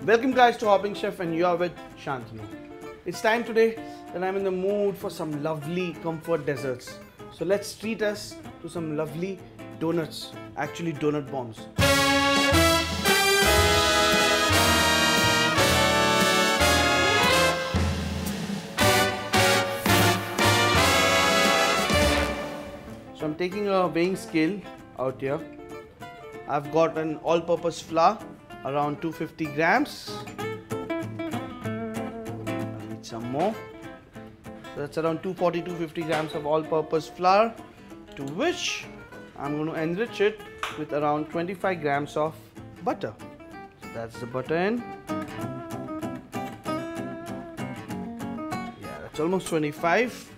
Welcome guys to Hopping Chef, and you are with Shantanu. It's time today that I'm in the mood for some lovely comfort desserts. So let's treat us to some lovely donuts, actually donut bombs. So I'm taking a weighing scale out here. I've got an all-purpose flour around 250 grams. I need some more. So that's around 240-250 grams of all-purpose flour, to which I'm going to enrich it with around 25 grams of butter. So that's the butter in. Yeah, that's almost 25.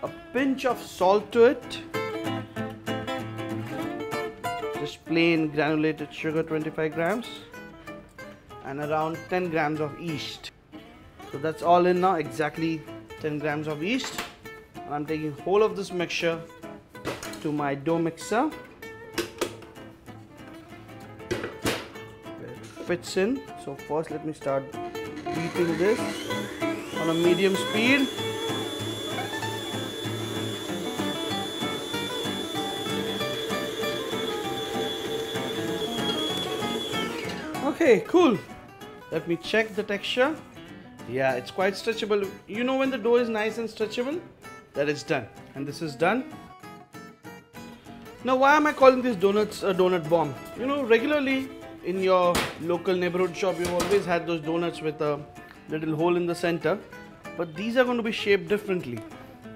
A pinch of salt to it. Just plain granulated sugar, 25 grams, and around 10 grams of yeast. So that's all in now, exactly 10 grams of yeast. And I'm taking whole of this mixture to my dough mixer, where it fits in. So first let me start beating this on a medium speed. Okay, cool. Let me check the texture. Yeah, it's quite stretchable. You know when the dough is nice and stretchable, that is done. And this is done. Now, why am I calling these donuts a donut bomb? You know, regularly in your local neighborhood shop, you've always had those donuts with a little hole in the center. But these are going to be shaped differently.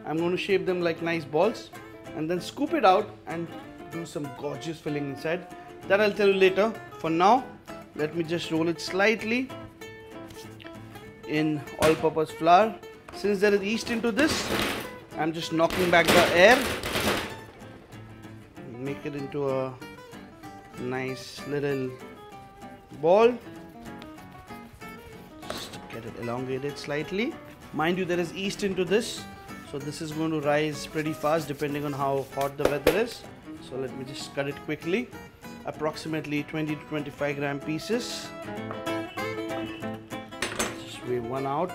I'm going to shape them like nice balls and then scoop it out and do some gorgeous filling inside. That I'll tell you later. For now, let me just roll it slightly in all-purpose flour. Since there is yeast into this, I'm just knocking back the air. Make it into a nice little ball. Just get it elongated slightly. Mind you, there is yeast into this, so this is going to rise pretty fast depending on how hot the weather is. So let me just cut it quickly. Approximately 20 to 25 gram pieces. Just weigh one out.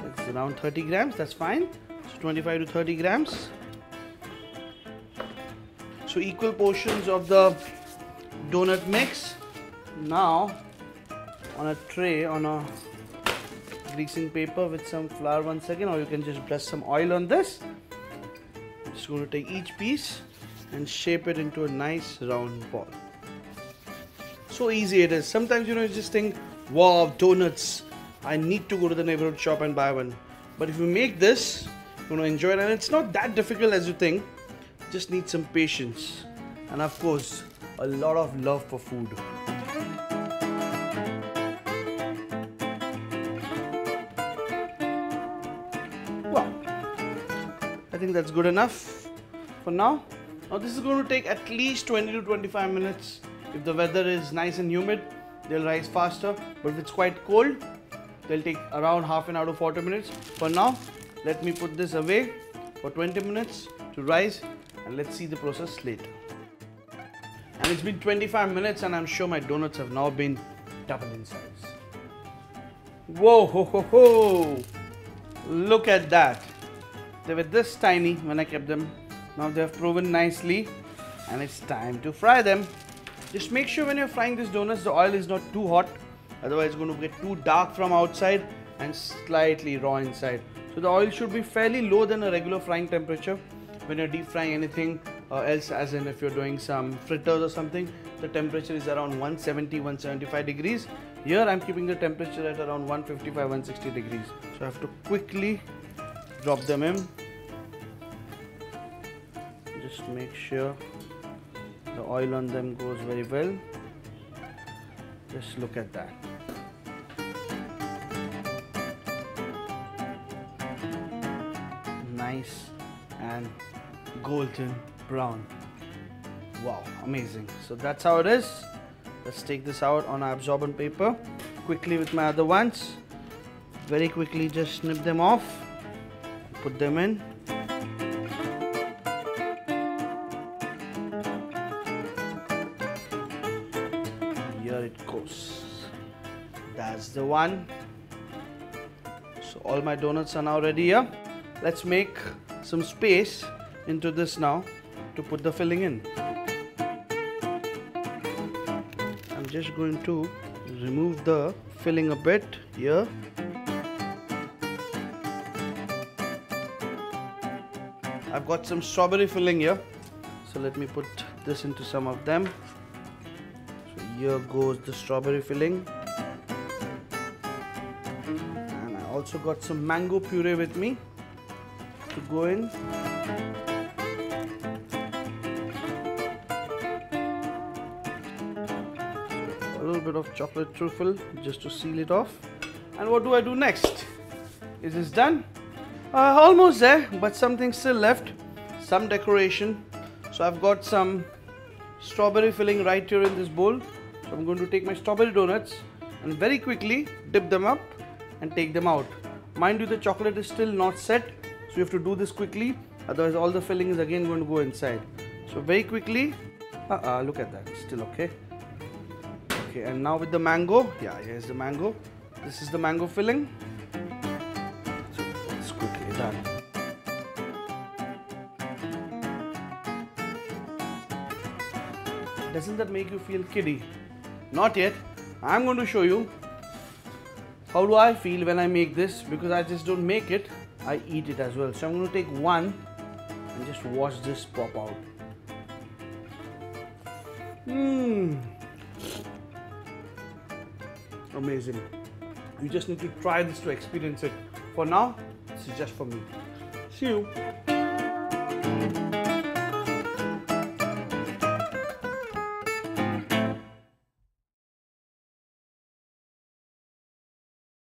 It's around 30 grams, that's fine. So 25 to 30 grams. So equal portions of the donut mix. Now on a tray, on a greasing paper with some flour once again, or you can just brush some oil on this. I'm just going to take each piece and shape it into a nice round ball. So easy it is. Sometimes you just think, wow, donuts, I need to go to the neighborhood shop and buy one. But if you make this, you're going to enjoy it, and it's not that difficult as you think. Just need some patience and of course a lot of love for food. Well, I think that's good enough for now. Now this is going to take at least 20 to 25 minutes. If the weather is nice and humid, they'll rise faster. But if it's quite cold, they'll take around half an hour to 40 minutes. For now, let me put this away for 20 minutes to rise, and let's see the process later. And it's been 25 minutes and I'm sure my donuts have now been double in size. Whoa, ho, ho, ho! Look at that. They were this tiny when I kept them. Now they have proven nicely, and it's time to fry them. Just make sure when you're frying these donuts, the oil is not too hot. Otherwise it's going to get too dark from outside and slightly raw inside. So the oil should be fairly low than a regular frying temperature. When you're deep frying anything else, as in if you're doing some fritters or something, the temperature is around 170-175 degrees. Here I'm keeping the temperature at around 155-160 degrees. So I have to quickly drop them in. Just make sure the oil on them goes very well. Just look at that. Nice and golden brown. Wow, amazing. So that's how it is. Let's take this out on our absorbent paper quickly with my other ones. Very quickly just snip them off, put them in. here it goes. That's the one. So all my donuts are now ready here. Let's make some space into this now to put the filling in. I'm just going to remove the filling a bit here. I've got some strawberry filling here, so let me put this into some of them. So here goes the strawberry filling, and I also got some mango puree with me to go in. A little bit of chocolate truffle just to seal it off. And what do I do next? Is this done? Almost there, but something still left, some decoration. So I've got some strawberry filling right here in this bowl. So I'm going to take my strawberry donuts and very quickly dip them up and take them out. Mind you, the chocolate is still not set, so you have to do this quickly, otherwise all the filling is again going to go inside. So very quickly, look at that, it's still okay. Okay, and now with the mango, yeah, here's the mango. This is the mango filling. Done. Doesn't that make you feel kiddie? Not yet. I'm going to show you how do I feel when I make this, because I just don't make it, I eat it as well. So I'm going to take one and just watch this pop out. Amazing. You just need to try this to experience it. For now, this is just for me. See you.